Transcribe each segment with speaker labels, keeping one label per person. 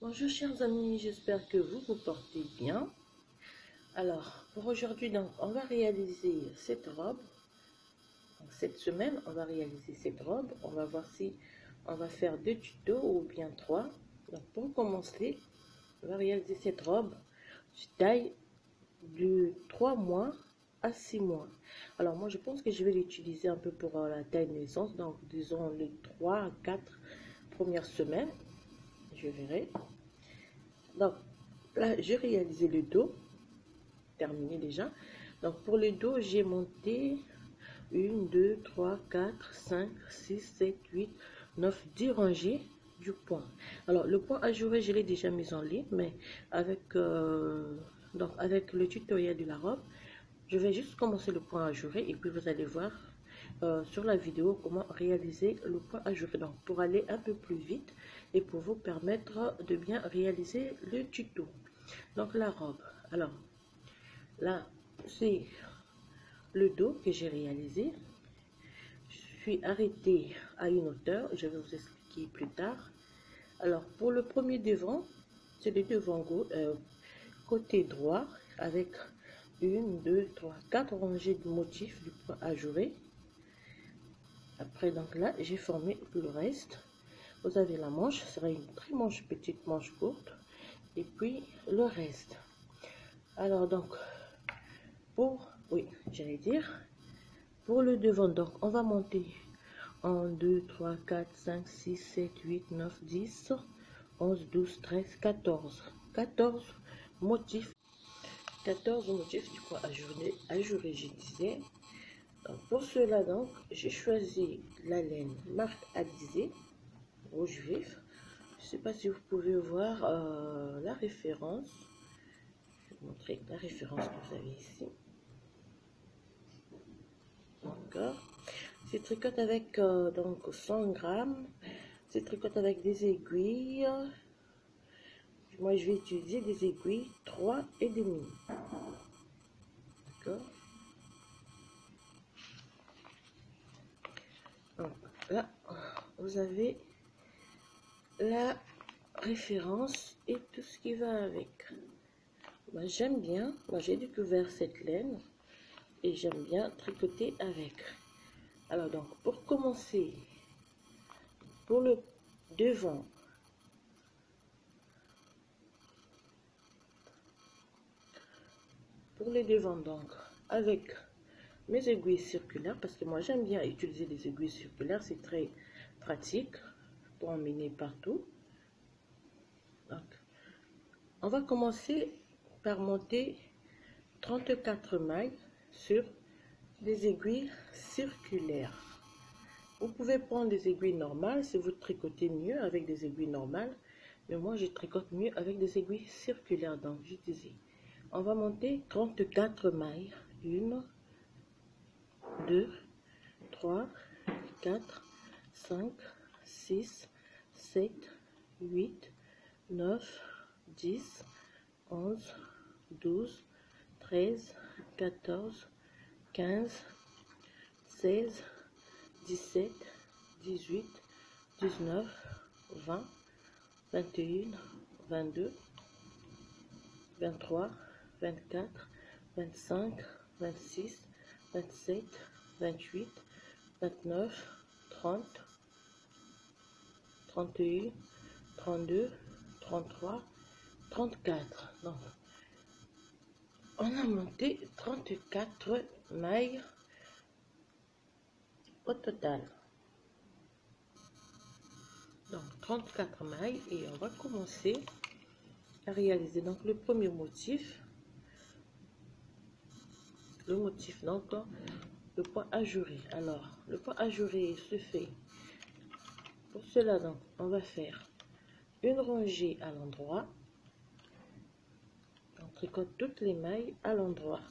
Speaker 1: Bonjour chers amis, j'espère que vous vous portez bien. Alors, pour aujourd'hui, donc, on va réaliser cette robe. Donc, cette semaine, on va réaliser cette robe. On va voir si on va faire 2 tutos ou bien 3. Donc, pour commencer, on va réaliser cette robe de taille de 3 mois à 6 mois. Alors, moi, je pense que je vais l'utiliser un peu pour la taille de naissance. Donc, disons les 3 à 4 premières semaines. Je verrai. Donc, là, j'ai réalisé le dos. Terminé déjà. Donc, pour le dos, j'ai monté 1, 2, 3, 4, 5, 6, 7, 8, 9, 10 rangées du point. Alors, le point ajouré, je l'ai déjà mis en ligne, mais avec, donc, avec le tutoriel de la robe, je vais juste commencer le point ajouré et puis vous allez voir sur la vidéo comment réaliser le point ajouré. Donc, pour aller un peu plus vite et pour vous permettre de bien réaliser le tuto. Donc, la robe. Alors, là, c'est le dos que j'ai réalisé. Je suis arrêtée à une hauteur. Je vais vous expliquer plus tard. Alors, pour le premier devant, c'est le devant côté droit avec 1, 2, 3, 4 rangées de motifs du point ajouré. Après, donc là, j'ai formé le reste. Vous avez la manche, ce sera une très petite manche courte. Et puis, le reste. Alors, donc, j'allais dire, pour le devant, donc, on va monter 1, 2, 3, 4, 5, 6, 7, 8, 9, 10, 11, 12, 13, 14. 14 motifs. 14 motifs du point ajouré, je disais. Donc, pour cela, donc, j'ai choisi la laine marque Alizé, rouge vif. Je ne sais pas si vous pouvez voir la référence. Je vais vous montrer la référence que vous avez ici. D'accord. C'est tricote avec donc 100 grammes. C'est tricote avec des aiguilles. Moi, je vais utiliser des aiguilles 3,5. D'accord. Donc là, vous avez la référence et tout ce qui va avec. Moi, j'aime bien. Moi, j'ai découvert cette laine et j'aime bien tricoter avec. Alors donc, pour commencer, pour le devant, donc, avec mes aiguilles circulaires, parce que moi j'aime bien utiliser des aiguilles circulaires, c'est très pratique pour emmener partout. Donc, on va commencer par monter 34 mailles sur des aiguilles circulaires. Vous pouvez prendre des aiguilles normales si vous tricotez mieux avec des aiguilles normales, mais moi je tricote mieux avec des aiguilles circulaires. Donc je disais, on va monter 34 mailles. 1, 2, 3, 4, 5, 6, 7, 8, 9, 10, 11, 12, 13, 14, 15, 16, 17, 18, 19, 20, 21, 22, 23, 24, 25, 26, 27, 28, 29, 30, 31, 32, 33, 34. Donc, on a monté 34 mailles au total. Donc, 34 mailles et on va commencer à réaliser donc le premier motif. Le motif, donc, le point ajouré. Alors, le point ajouré se fait. Pour cela, donc, on va faire une rangée à l'endroit. On tricote toutes les mailles à l'endroit.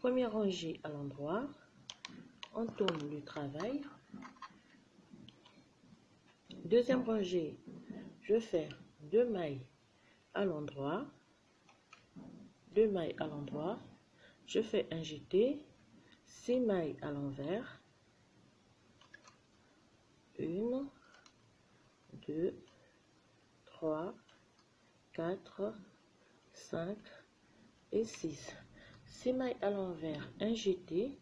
Speaker 1: Première rangée à l'endroit, on tourne le travail. Deuxième rangée, je fais 2 mailles à l'endroit, 2 mailles à l'endroit, je fais un jeté, 6 mailles à l'envers, 1, 2, 3, 4, 5 et 6. 6 mailles à l'envers, un jeté,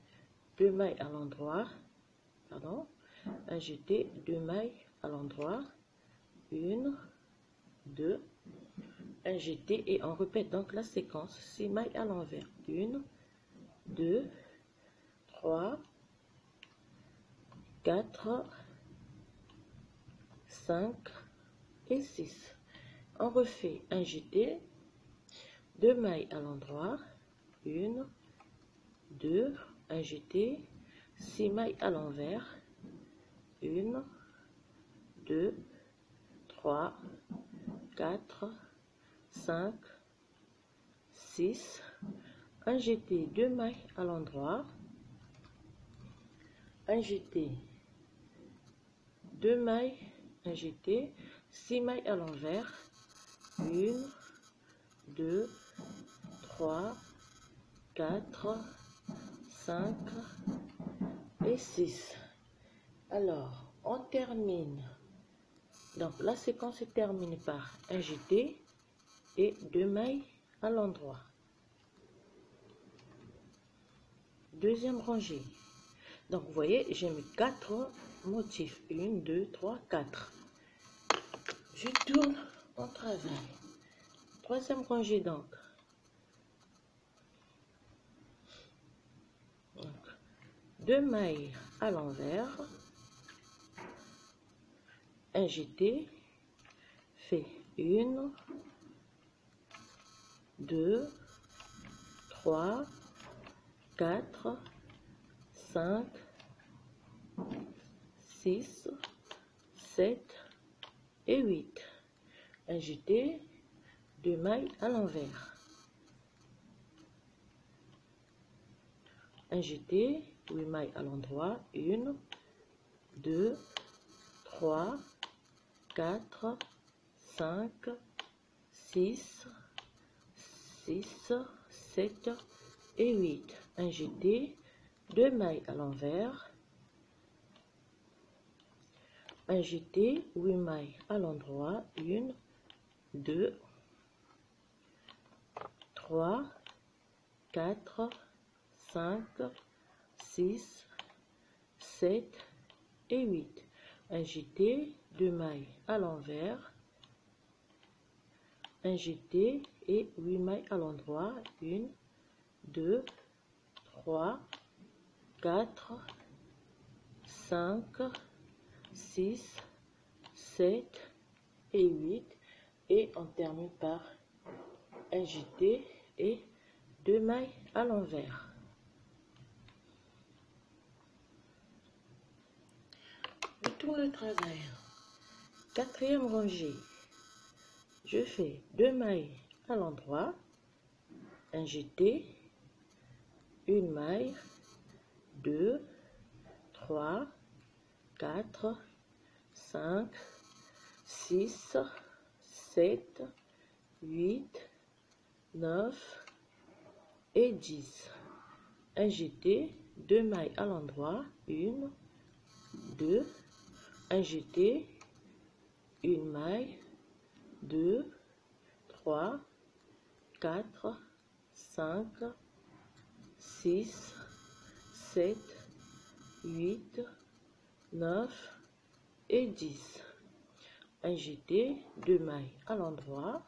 Speaker 1: 2 mailles à l'endroit, pardon, un jeté, 2 mailles à l'endroit, 1, 2, un jeté et on répète donc la séquence. 6 mailles à l'envers, 1, 2, 3, 4, 5 et 6. On refait un jeté, 2 mailles à l'endroit, 1, 2, un jeté, 6 mailles à l'envers, 1, 2, 3, 4, 5, 6, un jeté, 2 mailles à l'endroit, un jeté, 2 mailles, un jeté, 6 mailles à l'envers, 1, 2, 3, 4, 5 et 6. Alors, on termine. Donc, la séquence est terminée par un jeté et 2 mailles à l'endroit. Deuxième rangée. Donc, vous voyez, j'ai mis 4 motifs. 1, 2, 3, 4. Je tourne mon travail. Troisième rangée, donc. 2 mailles à l'envers, un jeté, fait 1, 2, 3, 4, 5, 6, 7 et 8. Un jeté, 2 mailles à l'envers. Un jeté, 8 mailles à l'endroit, 1, 2, 3, 4, 5, 6, 7 et 8. Un jeté, 2 mailles à l'envers, un jeté, 8 mailles à l'endroit, 1, 2, 3, 4, 5, 6, 7 et 8. Un jeté, 2 mailles à l'envers, un jeté et 8 mailles à l'endroit, 1, 2, 3, 4, 5, 6, 7 et 8. Et on termine par un jeté et 2 mailles à l'envers. Je tourne le travail. Quatrième rangée, je fais 2 mailles à l'endroit, un jeté, 1 maille, 2, 3, 4, 5, 6, 7, 8, 9 et 10. Un jeté, 2 mailles à l'endroit, 1, 2, un jeté, 1 maille, 2, 3, 4, 5, 6, 7, 8, 9 et 10. Un jeté, 2 mailles à l'endroit,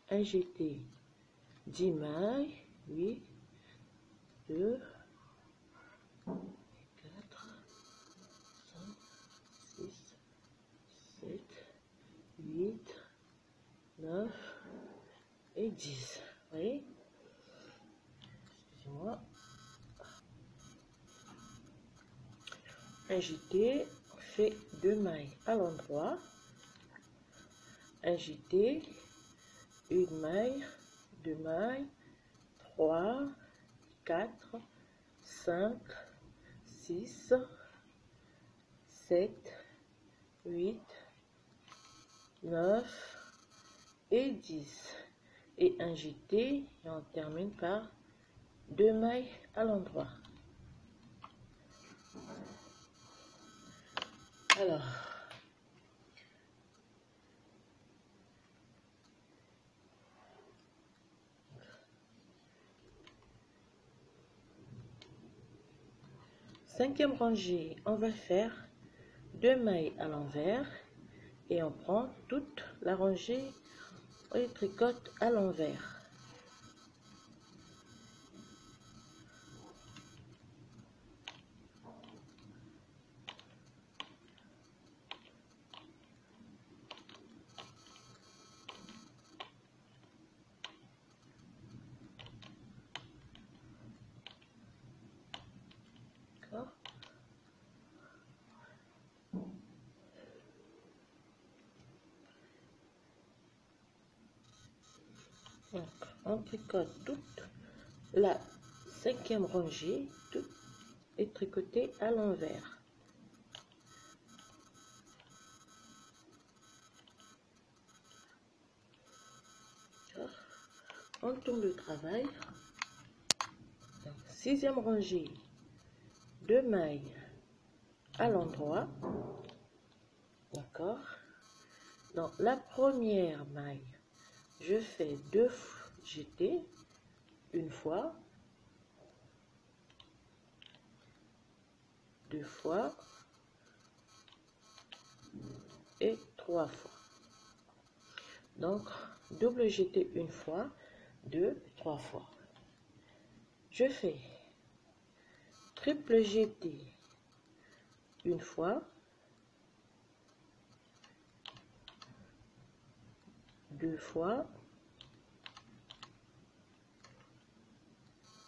Speaker 1: un jeté, 10 mailles, 8, 2, 4, 5, 6, 7, 8, 9 et 10. Vous voyez? Excusez-moi. Un jeté, fait 2 mailles à l'endroit, un jeté, 1 maille, 2 mailles, 3, 4, 5, 6, 7, 8, 9 et 10. Et un jeté, et on termine par 2 mailles à l'endroit. Alors, cinquième rangée, on va faire 2 mailles à l'envers et on prend toute la rangée, on les tricote à l'envers. Donc, on tricote toute la cinquième rangée, tout est tricoté à l'envers. On tourne le travail. Donc, sixième rangée, 2 mailles à l'endroit. D'accord. Dans la première maille, je fais 2 jetés, une fois, 2 fois et 3 fois. Donc, double jeté une fois, 2, 3 fois. Je fais triple jeté une fois, 2 fois,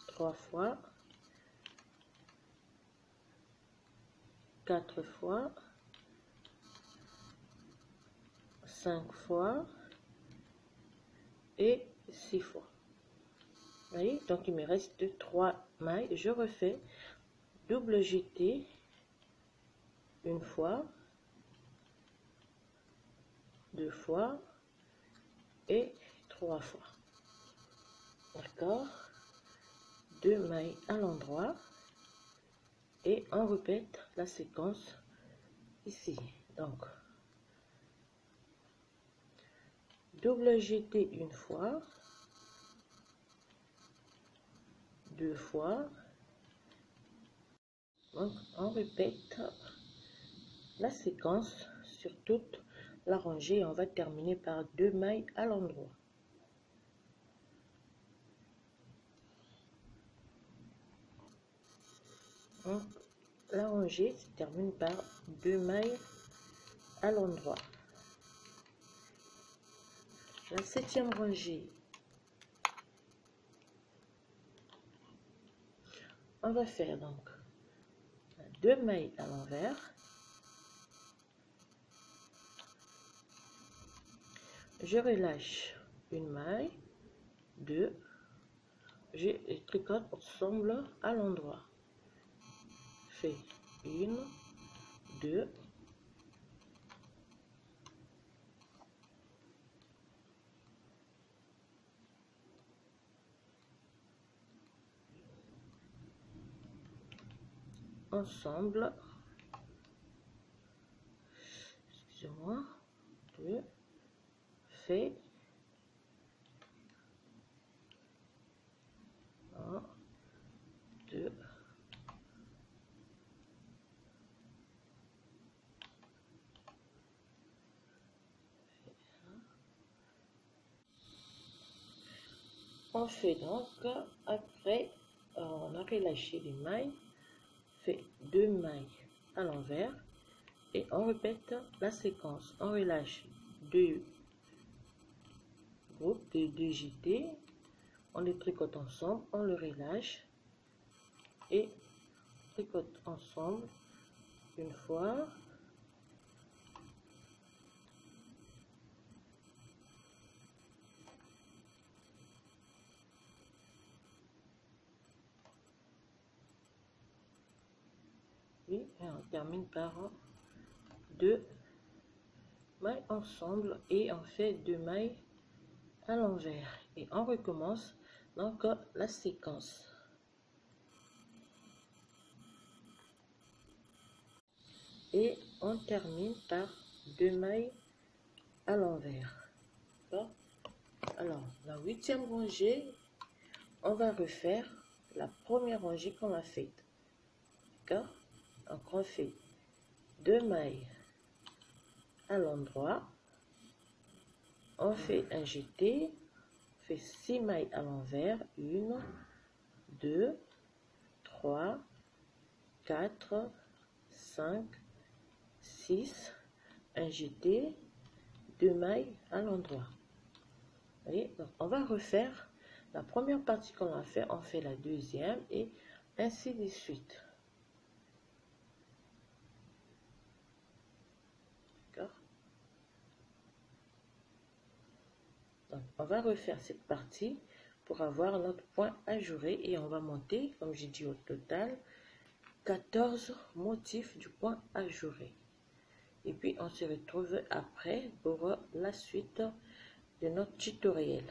Speaker 1: 3 fois, 4 fois, 5 fois et 6 fois. Vous voyez, donc il me reste 3 mailles. Je refais double jeté une fois, 2 fois et 3 fois. D'accord, 2 mailles à l'endroit et on répète la séquence ici. Donc, double jeté une fois, 2 fois. Donc, on répète la séquence sur toute la rangée. On va terminer par 2 mailles à l'endroit. Donc, la rangée se termine par 2 mailles à l'endroit. La septième rangée, on va faire donc 2 mailles à l'envers, je relâche une maille, 2, je tricote ensemble à l'endroit, fais 1, 2, ensemble, excusez-moi, 2, fais 1, 2, on fait donc, après on a relâché les mailles, fait 2 mailles à l'envers et on répète la séquence. On relâche 2 groupes de 2 jetés, on les tricote ensemble, on le relâche et tricote ensemble une fois, et on termine par 2 mailles ensemble et on fait 2 mailles à l'envers et on recommence donc la séquence. Et on termine par 2 mailles à l'envers. Alors, la 8e rangée, on va refaire la première rangée qu'on a faite. D'accord? Donc, on fait 2 mailles à l'endroit. On fait un jeté. On fait 6 mailles à l'envers. 1, 2, 3, 4, 5, 6. Un jeté. 2 mailles à l'endroit. Voyez, donc on va refaire la première partie qu'on a fait, on fait la deuxième et ainsi de suite. D'accord? Donc on va refaire cette partie pour avoir notre point ajouré et on va monter, comme j'ai dit, au total 14 motifs du point ajouré. Et puis on se retrouve après pour la suite de notre tutoriel.